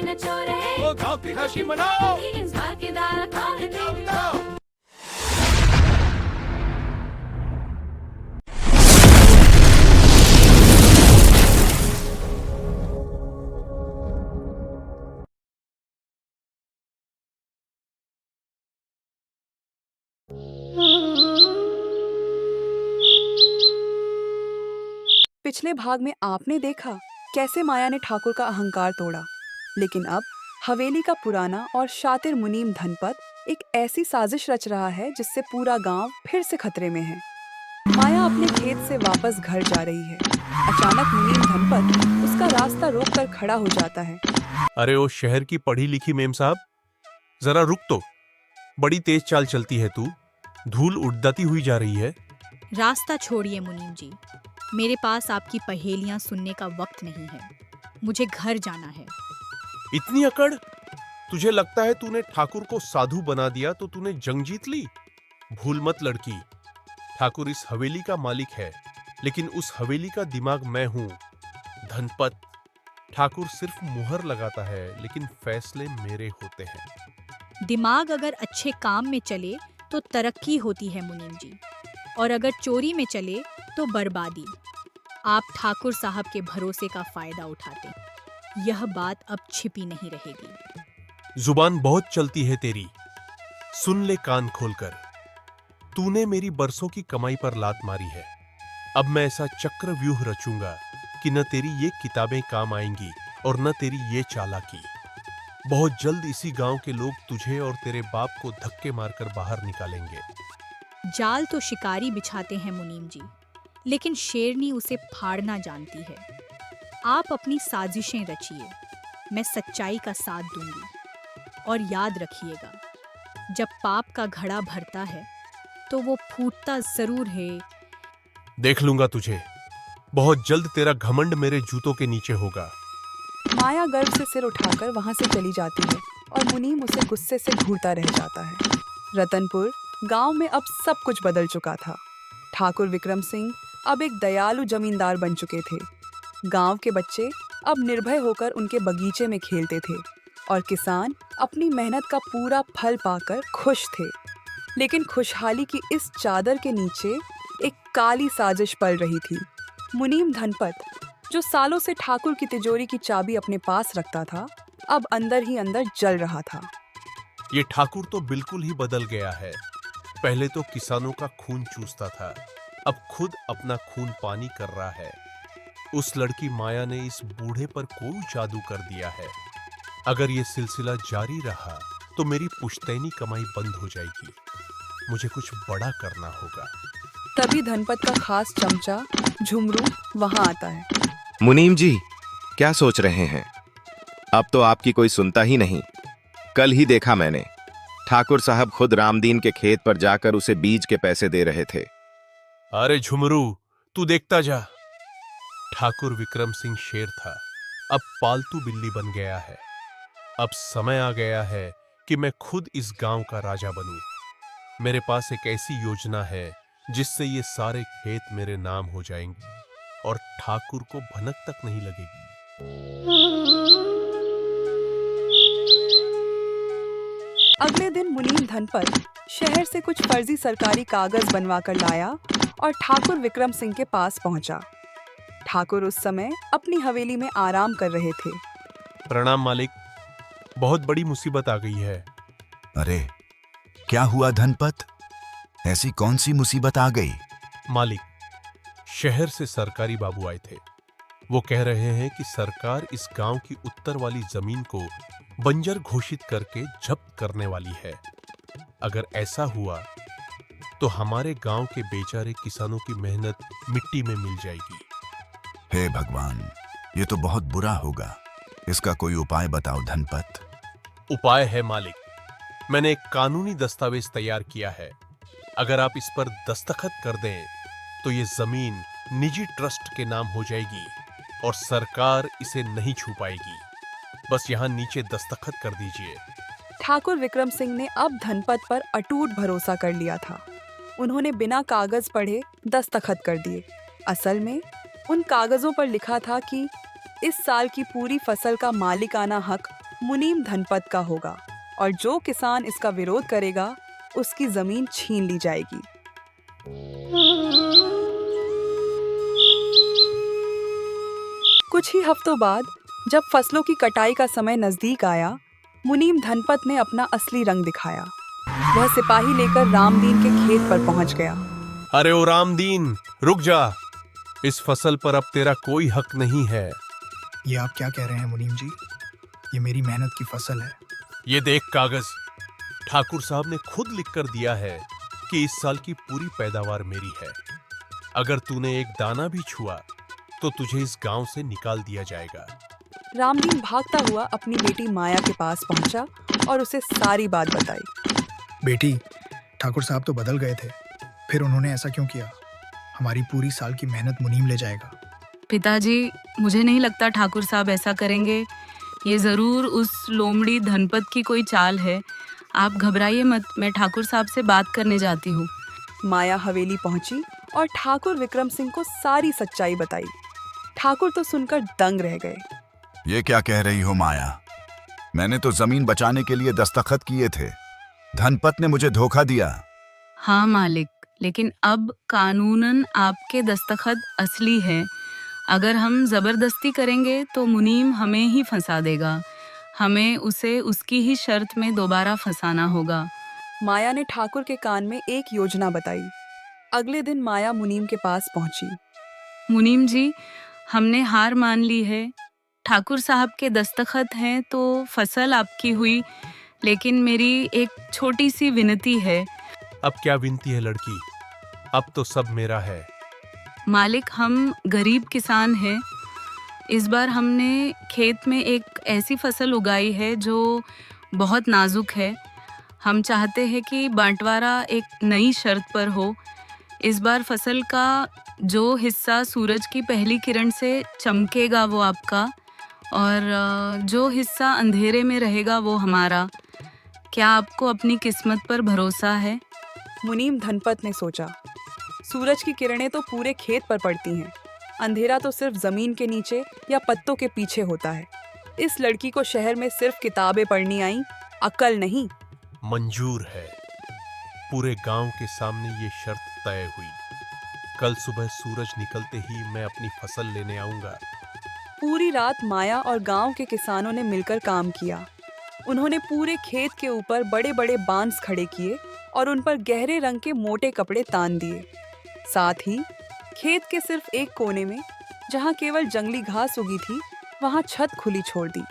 नचोरे, वो गाँव की खुशी मनाओ, इस बार की दाल कौन मनाओ। पिछले भाग में आपने देखा कैसे माया ने ठाकुर का अहंकार तोड़ा, लेकिन अब हवेली का पुराना और शातिर मुनीम धनपत एक ऐसी साजिश रच रहा है जिससे पूरा गांव फिर से खतरे में है। माया अपने खेत से वापस घर जा रही है। अचानक मुनीम धनपत उसका रास्ता रोककर खड़ा हो जाता है। अरे ओ शहर की पढ़ी लिखी मेम साहब, जरा रुक तो। बड़ी तेज चाल चलती है तू, धूल उड़ती हुई जा रही है। रास्ता छोड़िए मुनीम जी, मेरे पास आपकी पहेलियां सुनने का वक्त नहीं है। मुझे घर जाना है। इतनी अकड़? तुझे लगता है तूने ठाकुर को साधु बना दिया तो तूने जंग जीत ली? भूल मत लड़की, ठाकुर इस हवेली का मालिक है, लेकिन उस हवेली का दिमाग मैं हूं, धनपत। ठाकुर सिर्फ मुहर लगाता है, लेकिन फैसले मेरे होते हैं। दिमाग अगर अच्छे काम में चले तो तरक्की होती है मुनीम जी, और अगर चोरी में चले तो बर्बादी। आप ठाकुर साहब के भरोसे का फायदा उठाते, यह बात अब छिपी नहीं रहेगी। जुबान बहुत चलती है तेरी, सुन ले कान खोलकर। तूने मेरी बरसों की कमाई पर लात मारी है। अब मैं ऐसा चक्रव्यूह रचूंगा कि न तेरी ये किताबें काम आएंगी और न तेरी ये चालाकी। बहुत जल्द इसी गांव के लोग तुझे और तेरे बाप को धक्के मारकर बाहर निकालेंगे। जाल तो शिकारी बिछाते हैं मुनीम जी, लेकिन शेरनी उसे फाड़ना जानती है। आप अपनी साजिशें रचिए, मैं सच्चाई का साथ दूंगी। और याद रखिएगा, जब पाप का घड़ा भरता है तो वो फूटता जरूर है। देख लूंगा तुझे, बहुत जल्द तेरा घमंड मेरे जूतों के नीचे होगा। माया गर्व से सिर उठाकर वहां से चली जाती है और मुनीम उसे गुस्से से घूरता रह जाता है। रतनपुर गांव में अब सब कुछ बदल चुका था। ठाकुर विक्रम सिंह अब एक दयालु जमींदार बन चुके थे। गांव के बच्चे अब निर्भय होकर उनके बगीचे में खेलते थे और किसान अपनी मेहनत का पूरा फल पाकर खुश थे। लेकिन खुशहाली की इस चादर के नीचे एक काली साजिश पल रही थी। मुनीम धनपत, जो सालों से ठाकुर की तिजोरी की चाबी अपने पास रखता था, अब अंदर ही अंदर जल रहा था। ये ठाकुर तो बिल्कुल ही बदल गया है। पहले तो किसानों का खून चूसता था, अब खुद अपना खून पानी कर रहा है। उस लड़की माया ने इस बूढ़े पर कोई जादू कर दिया है। अगर ये सिलसिला जारी रहा तो मेरी पुश्तैनी कमाई बंद हो जाएगी। मुझे कुछ बड़ा करना होगा। तभी धनपत का खास चमचा झुमरू वहां आता है। मुनीम जी, क्या सोच रहे हैं? अब तो आपकी कोई सुनता ही नहीं। कल ही देखा मैंने, ठाकुर साहब खुद रामदीन के खेत पर जाकर उसे बीज के पैसे दे रहे थे। अरे झुमरू, तू देखता जा। ठाकुर विक्रम सिंह शेर था, अब पालतू बिल्ली बन गया है। अब समय आ गया है कि मैं खुद इस गांव का राजा बनूं। मेरे पास एक ऐसी योजना है जिससे ये सारे खेत मेरे नाम हो जाएंगे और ठाकुर को भनक तक नहीं लगेगी। अगले दिन मुनीम धनपत शहर से कुछ फर्जी सरकारी कागज बनवा कर लाया और ठाकुर विक्रम सिंह के पास पहुंचा। ठाकुर उस समय अपनी हवेली में आराम कर रहे थे। प्रणाम मालिक, बहुत बड़ी मुसीबत आ गई है। अरे, क्या हुआ धनपत? ऐसी कौन सी मुसीबत आ गई? मालिक, शहर से सरकारी बाबू आए थे। वो कह रहे हैं कि सरकार इस गांव की उत्तर वाली जमीन को बंजर घोषित करके जब्त करने वाली है। अगर ऐसा हुआ तो हमारे गांव के बेचारे किसानों की मेहनत मिट्टी में मिल जाएगी। हे भगवान, ये तो बहुत बुरा होगा। इसका कोई उपाय बताओ धनपत। उपाय है मालिक, मैंने एक कानूनी दस्तावेज तैयार किया है। अगर आप इस पर दस्तखत कर दें तो ये जमीन निजी ट्रस्ट के नाम हो जाएगी और सरकार इसे नहीं छू पाएगी। बस यहाँ नीचे दस्तखत कर दीजिए। ठाकुर विक्रम सिंह ने अब धनपत पर अटूट भरोसा कर लिया था। उन्होंने बिना कागज पढ़े दस्तखत कर दिए। असल में उन कागजों पर लिखा था कि इस साल की पूरी फसल का मालिकाना हक मुनीम धनपत का होगा और जो किसान इसका विरोध करेगा उसकी जमीन छीन ली जाएगी। कुछ ही हफ्तों बाद जब फसलों की कटाई का समय नजदीक आया, मुनीम धनपत ने अपना असली रंग दिखाया। वह सिपाही लेकर रामदीन के खेत पर पहुंच गया। अरे ओ रामदीन, रुक जा। इस फसल पर अब तेरा कोई हक नहीं है। ये आप क्या कह रहे हैं मुनीम जी? ये मेरी मेहनत की फसल है। ये देख कागज, ठाकुर साहब ने खुद लिखकर दिया है कि इस साल की पूरी पैदावार मेरी है। अगर तूने एक दाना भी छुआ तो तुझे इस गांव से निकाल दिया जाएगा। रामदीन भागता हुआ अपनी बेटी माया के पास पहुंचा और उसे सारी बात बताई। बेटी, ठाकुर साहब तो बदल गए थे, फिर उन्होंने ऐसा क्यों किया? हमारी पूरी साल की मेहनत मुनीम ले जाएगा। पिताजी, मुझे नहीं लगता ठाकुर साहब ऐसा करेंगे। ये जरूर उस लोमड़ी धनपत की कोई चाल है। आप घबराइए मत, मैं ठाकुर साहब से बात करने जाती हूँ। माया हवेली पहुंची और ठाकुर विक्रम सिंह को सारी सच्चाई बताई। ठाकुर तो सुनकर दंग रह गए। ये क्या कह रही हो माया? मैंने तो जमीन बचाने के लिए दस्तखत किए थे। धनपत ने मुझे धोखा दिया। हाँ मालिक, लेकिन अब कानूनन आपके दस्तखत असली है। अगर हम जबरदस्ती करेंगे तो मुनीम हमें ही फंसा देगा। हमें उसे उसकी ही शर्त में दोबारा फंसाना होगा। माया ने ठाकुर के कान में एक योजना बताई। अगले दिन माया मुनीम के पास पहुंची। मुनीम जी, हमने हार मान ली है। ठाकुर साहब के दस्तखत हैं तो फसल आपकी हुई, लेकिन मेरी एक छोटी सी विनती है। अब क्या विनती है लड़की? अब तो सब मेरा है। मालिक, हम गरीब किसान हैं। इस बार हमने खेत में एक ऐसी फसल उगाई है जो बहुत नाजुक है। हम चाहते हैं कि बंटवारा एक नई शर्त पर हो। इस बार फसल का जो हिस्सा सूरज की पहली किरण से चमकेगा वो आपका, और जो हिस्सा अंधेरे में रहेगा वो हमारा। क्या आपको अपनी किस्मत पर भरोसा है? मुनीम धनपत ने सोचा, सूरज की किरणें तो पूरे खेत पर पड़ती हैं, अंधेरा तो सिर्फ जमीन के नीचे या पत्तों के पीछे होता है। इस लड़की को शहर में सिर्फ किताबें पढ़नी आई, अक्ल नहीं। मंजूर है। पूरे गांव के सामने ये शर्त तय हुई। कल सुबह सूरज निकलते ही मैं अपनी फसल लेने आऊंगा। पूरी रात माया और गांव के किसानों ने मिलकर काम किया। उन्होंने पूरे खेत के ऊपर बड़े बड़े बांस खड़े किए और उन पर गहरे रंग के मोटे कपड़े तान दिए। साथ ही खेत के सिर्फ एक कोने में, जहां केवल जंगली घास उगी थी, वहां छत खुली छोड़ दी।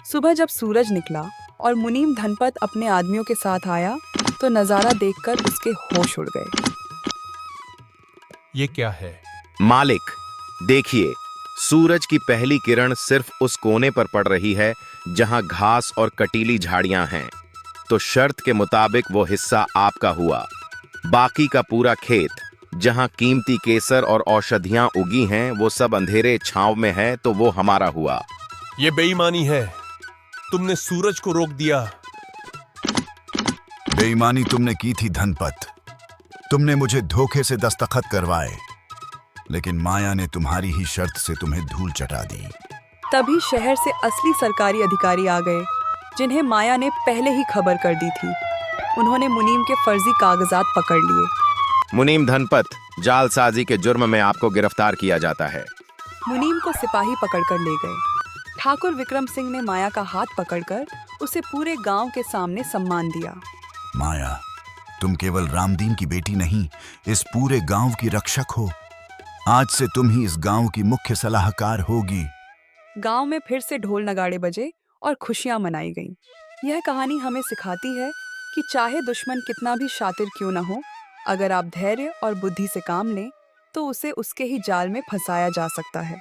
सुबह जब सूरज निकला और मुनीम धनपत अपने आदमियों के साथ आया तो नजारा देखकर उसके होश उड़ गए। ये क्या है? मालिक, देखिए, सूरज की पहली किरण सिर्फ उस कोने पर पड़ रही है जहां घास और कटीली झाड़ियां हैं, तो शर्त के मुताबिक वो हिस्सा आपका हुआ। बाकी का पूरा खेत, जहां कीमती केसर और औषधियां उगी हैं, वो सब अंधेरे छांव में है, तो वो हमारा हुआ। ये बेईमानी है। तुमने सूरज को रोक दिया। बेईमानी तुमने की थी धनपत। तुमने मुझे धोखे से दस्तखत करवाए, लेकिन माया ने तुम्हारी ही शर्त से तुम्हें धूल चटा दी। तभी शहर से असली सरकारी अधिकारी आ गए, जिन्हें माया ने पहले ही खबर कर दी थी। उन्होंने मुनीम के फर्जी कागजात पकड़ लिए। मुनीम धनपत, जालसाजी के जुर्म में आपको गिरफ्तार किया जाता है। मुनीम को सिपाही पकड़कर ले गए। ठाकुर विक्रम सिंह ने माया का हाथ पकड़कर उसे पूरे गांव के सामने सम्मान दिया। माया, तुम केवल रामदीन की बेटी नहीं, इस पूरे गांव की रक्षक हो। आज से तुम ही इस गांव की मुख्य सलाहकार होगी। गांव में फिर से ढोल नगाड़े बजे और खुशियां मनाई गईं। यह कहानी हमें सिखाती है कि चाहे दुश्मन कितना भी शातिर क्यों न हो, अगर आप धैर्य और बुद्धि से काम लें तो उसे उसके ही जाल में फंसाया जा सकता है।